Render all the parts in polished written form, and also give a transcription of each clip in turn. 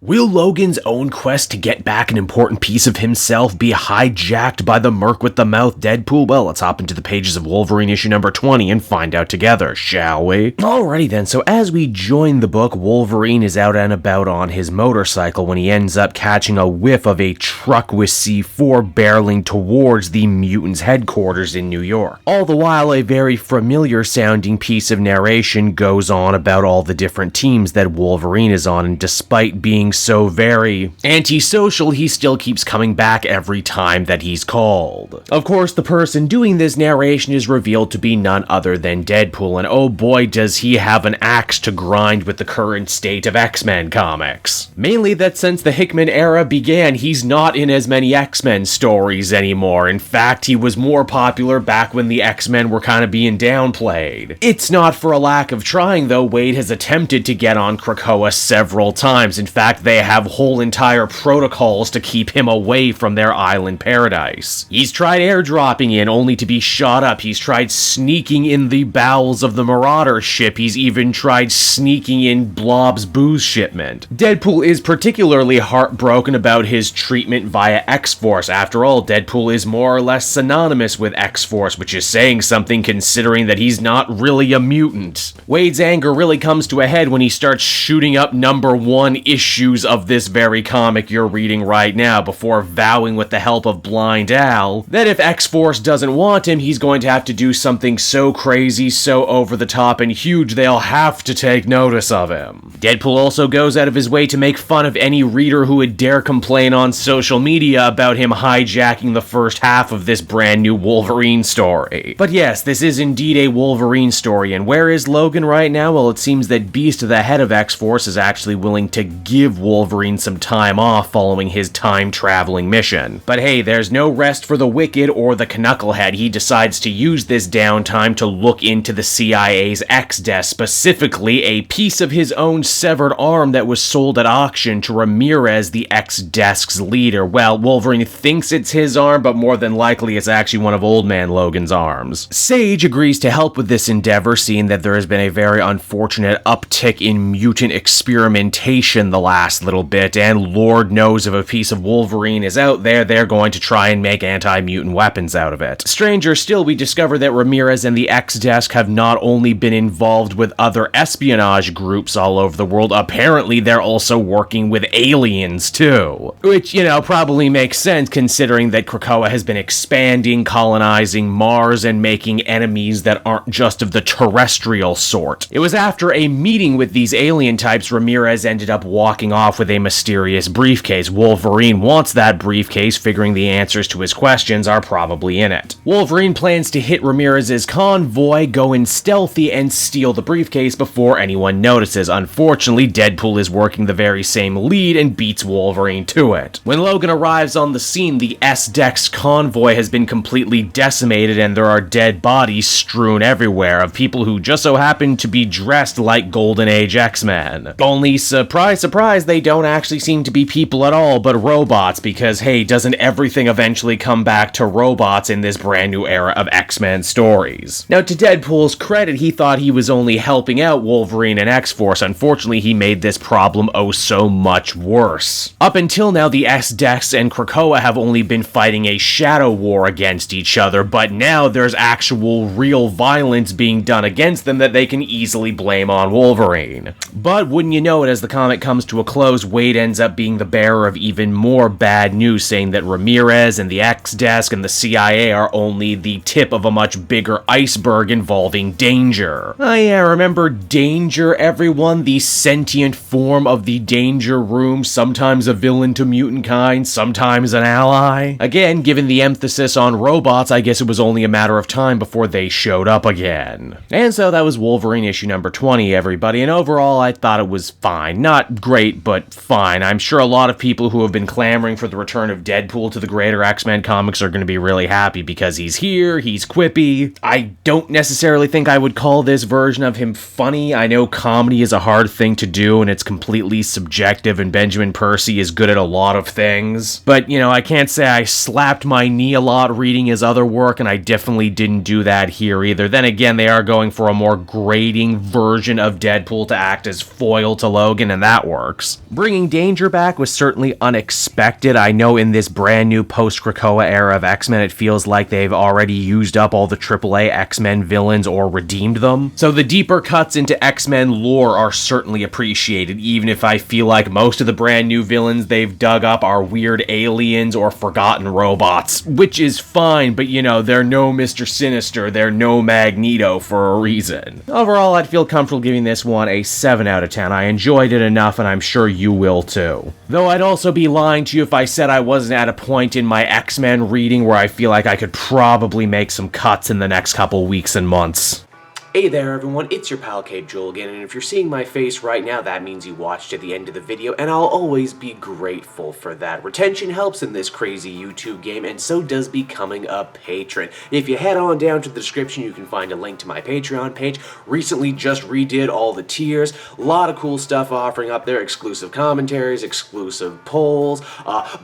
Will Logan's own quest to get back an important piece of himself be hijacked by the Merc with the mouth Deadpool? Well, let's hop into the pages of Wolverine issue number 20 and find out together, shall we? Alrighty then, so as we join the book, Wolverine is out and about on his motorcycle when he ends up catching a whiff of a truck with C4 barreling towards the Mutants' headquarters in New York. All the while, a very familiar sounding piece of narration goes on about all the different teams that Wolverine is on, and despite being so very antisocial, he still keeps coming back every time that he's called. Of course, the person doing this narration is revealed to be none other than Deadpool, and oh boy does he have an axe to grind with the current state of X-Men comics. Mainly that since the Hickman era began, he's not in as many X-Men stories anymore. In fact, he was more popular back when the X-Men were kind of being downplayed. It's not for a lack of trying though. Wade has attempted to get on Krakoa several times. In fact, they have whole entire protocols to keep him away from their island paradise. He's tried airdropping in only to be shot up. He's tried sneaking in the bowels of the Marauder ship. He's even tried sneaking in Blob's booze shipment. Deadpool is particularly heartbroken about his treatment via X-Force. After all, Deadpool is more or less synonymous with X-Force, which is saying something considering that he's not really a mutant. Wade's anger really comes to a head when he starts shooting up #1 issues of this very comic you're reading right now, before vowing with the help of Blind Al that if X-Force doesn't want him, he's going to have to do something so crazy, so over the top and huge, they'll have to take notice of him. Deadpool also goes out of his way to make fun of any reader who would dare complain on social media about him hijacking the first half of this brand new Wolverine story. But yes, this is indeed a Wolverine story, and where is Logan right now? Well, it seems that Beast, the head of X-Force, is actually willing to give Wolverine some time off following his time-traveling mission. But hey, there's no rest for the wicked or the knucklehead. He decides to use this downtime to look into the CIA's X-Desk, specifically a piece of his own severed arm that was sold at auction to Ramirez, the X-Desk's leader. Well, Wolverine thinks it's his arm, but more than likely it's actually one of Old Man Logan's arms. Sage agrees to help with this endeavor, seeing that there has been a very unfortunate uptick in mutant experimentation the last little bit, and Lord knows if a piece of Wolverine is out there, they're going to try and make anti-mutant weapons out of it. Stranger still, we discover that Ramirez and the X-Desk have not only been involved with other espionage groups all over the world, apparently they're also working with aliens too. Which, you know, probably makes sense considering that Krakoa has been expanding, colonizing Mars, and making enemies that aren't just of the terrestrial sort. It was after a meeting with these alien types, Ramirez ended up walking off with a mysterious briefcase. Wolverine wants that briefcase, figuring the answers to his questions are probably in it. Wolverine plans to hit Ramirez's convoy, go in stealthy, and steal the briefcase before anyone notices. Unfortunately, Deadpool is working the very same lead and beats Wolverine to it. When Logan arrives on the scene, the S-Dex convoy has been completely decimated and there are dead bodies strewn everywhere of people who just so happen to be dressed like Golden Age X-Men. Only surprise, surprise, they don't actually seem to be people at all, but robots, because hey, doesn't everything eventually come back to robots in this brand new era of X-Men stories? Now, to Deadpool's credit, he thought he was only helping out Wolverine and X-Force. Unfortunately, he made this problem oh so much worse. Up until now, the S-Dex and Krakoa have only been fighting a shadow war against each other, but now there's actual real violence being done against them that they can easily blame on Wolverine. But wouldn't you know it, as the comic comes to a close, Wade ends up being the bearer of even more bad news, saying that Ramirez and the X-Desk and the CIA are only the tip of a much bigger iceberg involving Danger. Oh yeah, remember Danger, everyone? The sentient form of the Danger Room, sometimes a villain to mutant kind, sometimes an ally. Again, given the emphasis on robots, I guess it was only a matter of time before they showed up again. And so that was Wolverine issue number 20, everybody, and overall I thought it was fine. Not great, but fine. I'm sure a lot of people who have been clamoring for the return of Deadpool to the greater X-Men comics are going to be really happy because he's here, he's quippy. I don't necessarily think I would call this version of him funny. I know comedy is a hard thing to do and it's completely subjective, and Benjamin Percy is good at a lot of things. But, you know, I can't say I slapped my knee a lot reading his other work, and I definitely didn't do that here either. Then again, they are going for a more grating version of Deadpool to act as foil to Logan, and that works. works. Bringing Danger back was certainly unexpected. I know in this brand new post-Krakoa era of X-Men, it feels like they've already used up all the AAA X-Men villains or redeemed them. So the deeper cuts into X-Men lore are certainly appreciated, even if I feel like most of the brand new villains they've dug up are weird aliens or forgotten robots, which is fine, but you know, they're no Mr. Sinister, they're no Magneto for a reason. Overall, I'd feel comfortable giving this one a 7 out of 10. I enjoyed it enough, and I'm sure you will too. Though I'd also be lying to you if I said I wasn't at a point in my X-Men reading where I feel like I could probably make some cuts in the next couple weeks and months. Hey there everyone, it's your pal Cape Joel again, and if you're seeing my face right now, that means you watched to the end of the video, and I'll always be grateful for that. Retention helps in this crazy YouTube game, and so does becoming a patron. If you head on down to the description, you can find a link to my Patreon page. Recently just redid all the tiers, a lot of cool stuff offering up there, exclusive commentaries, exclusive polls,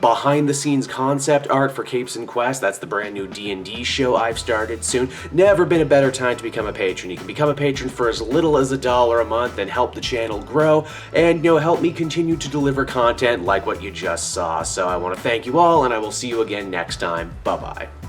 behind the scenes concept art for Capes and Quest, that's the brand new D&D show I've started soon. Never been a better time to become a patron. You can become a patron for as little as $1 a month and help the channel grow and, you know, help me continue to deliver content like what you just saw. So I want to thank you all, and I will see you again next time. Bye-bye.